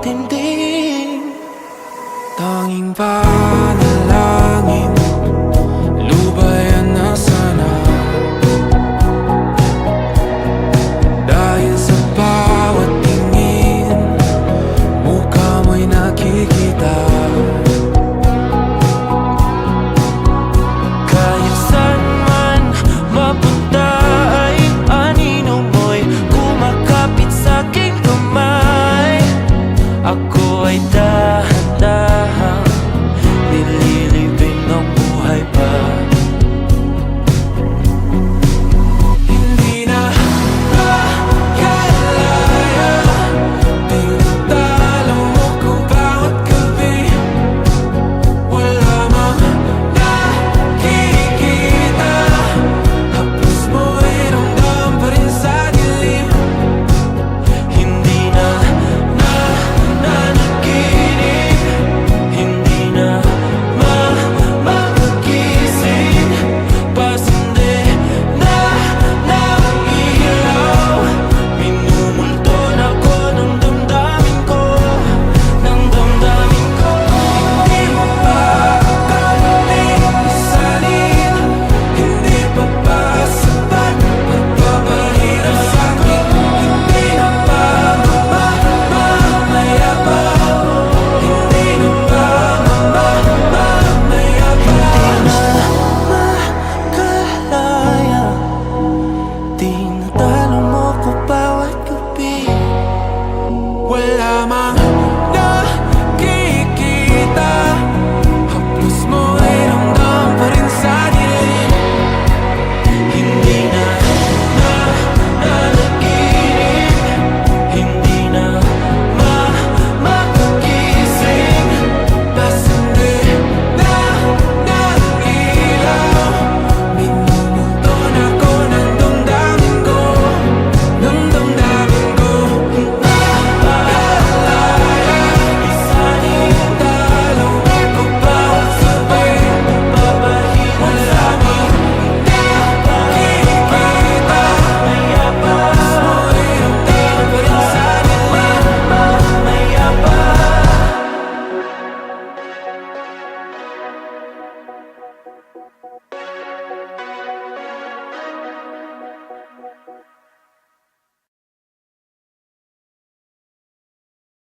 tindi. Tanging panalangin, lubayan na sana. Dahil sa bawat tingin, mukha mo'y nakikita. Kahit saan man mapunta ay anino mo'y kumakapit sa'king kamay. Ako ay dahan-dahan nililibing ng buhay pa. Hindi na makalaya, tinatalo mo ko bawat gabi. Wala mang nakikita, hapos mo'y ramdam pa rin sa dilim. Hindi na nanaginip, hindi na makagising. Pasindi na ng ilaw, minumulton ako ng damdamin ko, ng damdamin ko. Hindi mo pa akalaing isalin, hindi pa ba sapat magpapahirap sa'kin? Hindi na ba mamayabang? Hindi na ba mamayabang? Makalaya, tinatalo mo ko bawat gabi. Wala mang